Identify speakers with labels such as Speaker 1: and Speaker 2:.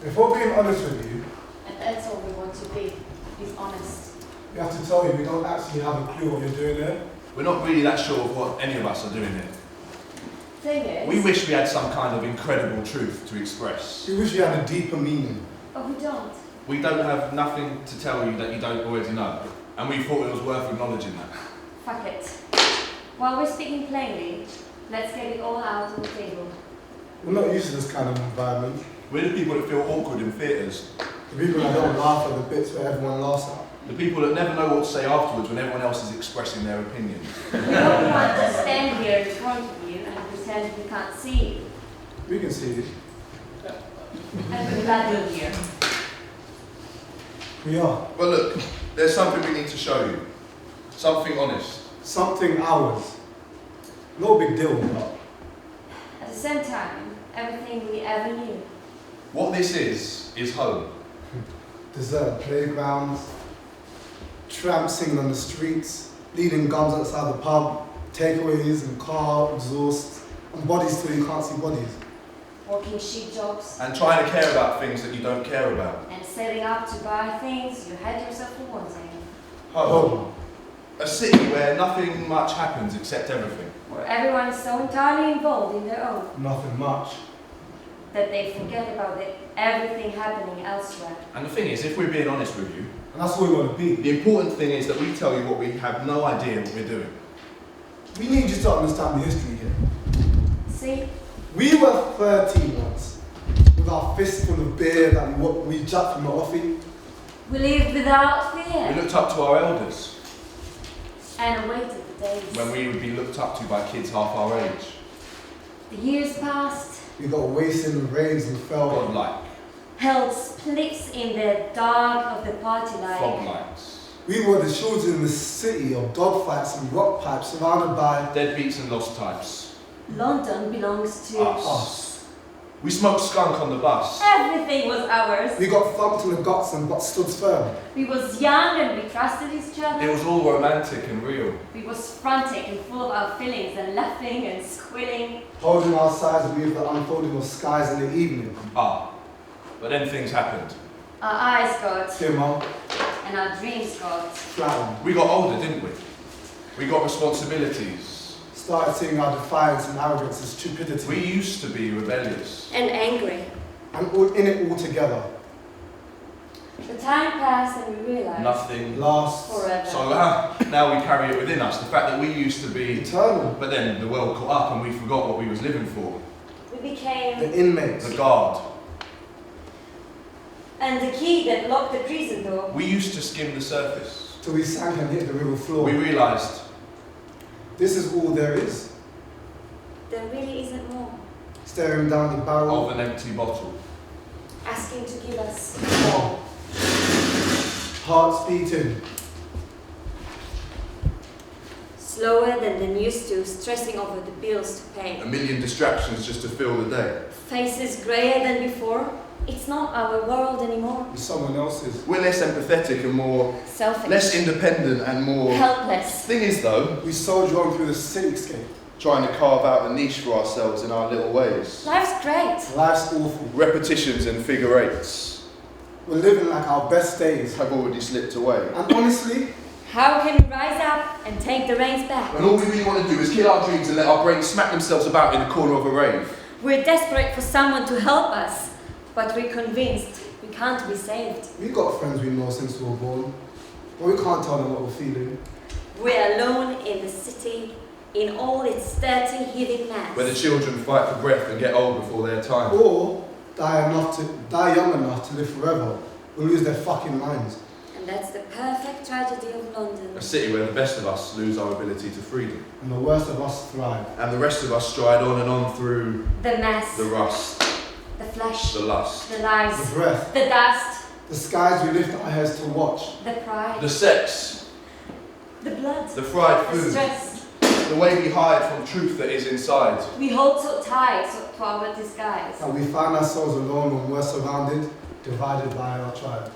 Speaker 1: If we're being honest with you,
Speaker 2: And that's all we want to be honest.
Speaker 1: we have to tell you we don't actually have a clue what you're doing here.
Speaker 3: We're not really that sure of what any of us are doing here.
Speaker 2: Thing is,
Speaker 3: We wish we had some kind of incredible truth to express.
Speaker 1: We wish we had a deeper meaning.
Speaker 2: but we don't.
Speaker 3: We don't have nothing to tell you that you don't already know, and we thought it was worth acknowledging that.
Speaker 2: Fuck it. While we're speaking plainly, let's get it all out on the table.
Speaker 1: We're not used to this kind of environment.
Speaker 3: We're the people that feel awkward in theatres.
Speaker 1: The people that don't laugh at the bits where everyone laughs at.
Speaker 3: The people that never know what to say afterwards when everyone else is expressing their opinion.
Speaker 2: We don't want to stand here in front of you and pretend we can't see you.
Speaker 1: We can see you.
Speaker 2: And we're glad you're here.
Speaker 1: We are.
Speaker 3: But look, there's something we need to show you. Something honest.
Speaker 1: Something ours. No big deal with that.
Speaker 2: At the same time, everything we ever knew.
Speaker 3: What this is home.
Speaker 1: Deserted playgrounds, tramps singing on the streets, leading guns outside the pub, takeaways and car exhausts, and bodies till you can't see bodies.
Speaker 2: Working shit jobs.
Speaker 3: And trying to care about things that you don't care about.
Speaker 2: And setting up to buy things you had yourself for wanting.
Speaker 3: Home. A city where nothing much happens except everything.
Speaker 2: Where everyone is so entirely involved in their own
Speaker 1: Nothing much.
Speaker 2: that they forget about everything happening elsewhere.
Speaker 3: And the thing is, if we're being honest with you,
Speaker 1: And that's what we want to be.
Speaker 3: the important thing is that we tell you what we have no idea what we're doing.
Speaker 1: We need you to understand the history here.
Speaker 2: See?
Speaker 1: We were 13 once, with our fists full of beer that we jacked from the offie.
Speaker 2: We lived without
Speaker 3: We
Speaker 2: fear
Speaker 3: looked up to our elders
Speaker 2: and awaited the days.
Speaker 3: when we would be looked up to by kids half our age.
Speaker 2: The years passed,
Speaker 1: We got wasted in raves and fell.
Speaker 3: Godlike,
Speaker 2: held splits in the dark of the party life.
Speaker 3: fog-lights,
Speaker 1: We were the children in the city of dogfights and rock pipes surrounded by
Speaker 3: deadbeats and lost types.
Speaker 2: London belongs to
Speaker 1: us.
Speaker 3: We smoked skunk on the bus.
Speaker 2: Everything was ours.
Speaker 1: We got thumped in the guts and but stood firm.
Speaker 2: We was young and we trusted each other.
Speaker 3: It was all romantic and real.
Speaker 2: We was frantic and full of our feelings and laughing and squilling.
Speaker 1: Holding our sides with the unfolding of skies in the evening.
Speaker 3: But then things happened.
Speaker 2: Our eyes got
Speaker 1: Dimmer,
Speaker 2: and our dreams got.
Speaker 1: flattened.
Speaker 3: We got older, didn't we? We got responsibilities.
Speaker 1: Started seeing our defiance and arrogance as stupidity.
Speaker 3: We used to be rebellious.
Speaker 2: And angry.
Speaker 1: And all, in it all together.
Speaker 2: The time passed and we realized
Speaker 3: Nothing.
Speaker 1: Last.
Speaker 2: forever.
Speaker 3: So now we carry it within us. The fact that we used to be,
Speaker 1: Eternal.
Speaker 3: but then the world caught up and we forgot what we was living for.
Speaker 2: We became
Speaker 1: The inmates.
Speaker 3: The guard.
Speaker 2: and the key that locked the prison door.
Speaker 3: We used to skim the surface.
Speaker 1: Till we sank and hit the river floor.
Speaker 3: We realised
Speaker 1: This is all there is.
Speaker 2: There really isn't more.
Speaker 1: Staring down the barrel.
Speaker 3: of an empty bottle.
Speaker 2: Asking to give us
Speaker 1: More. Hearts beating.
Speaker 2: slower than than used to, stressing over the bills to pay.
Speaker 3: A million distractions just to fill the day.
Speaker 2: Faces grayer than before. It's not our world anymore.
Speaker 1: It's someone else's.
Speaker 3: We're less empathetic and more,
Speaker 2: Selfish.
Speaker 3: less independent and more.
Speaker 2: Helpless.
Speaker 3: Thing is though,
Speaker 1: We soldier on through the cityscape.
Speaker 3: trying to carve out a niche for ourselves in our little ways.
Speaker 2: Life's great.
Speaker 1: Life's awful.
Speaker 3: Repetitions and figure eights
Speaker 1: We're living like our best days.
Speaker 3: have already slipped away.
Speaker 1: And honestly,
Speaker 2: How can we rise up and take the reins back?
Speaker 3: And all we really want to do is kill our dreams and let our brains smack themselves about in the corner of a rave.
Speaker 2: We're desperate for someone to help us, but we're convinced we can't be saved.
Speaker 1: we got friends we know since we were born. But we can't tell them what we're feeling.
Speaker 2: We're alone in the city, in all its dirty, heaving mass.
Speaker 3: Where the children fight for breath and get old before their time.
Speaker 1: Or die young enough to live forever. Or lose their fucking minds.
Speaker 2: And that's the perfect tragedy of London.
Speaker 3: A city where the best of us lose our ability to freedom.
Speaker 1: And the worst of us thrive.
Speaker 3: And the rest of us stride on and on through
Speaker 2: The mess,
Speaker 3: the rust,
Speaker 2: the flesh,
Speaker 3: the lust,
Speaker 2: the
Speaker 1: The
Speaker 2: lies,
Speaker 1: breath.
Speaker 2: the dust,
Speaker 1: The skies we lift our heads to watch.
Speaker 2: the pride,
Speaker 3: the sex,
Speaker 2: the blood,
Speaker 3: the fried
Speaker 2: the
Speaker 3: food,
Speaker 2: stress.
Speaker 3: the way we hide from truth that is inside.
Speaker 2: We hold so tight to our disguise.
Speaker 1: And we find ourselves alone when we're surrounded, divided by our tribe.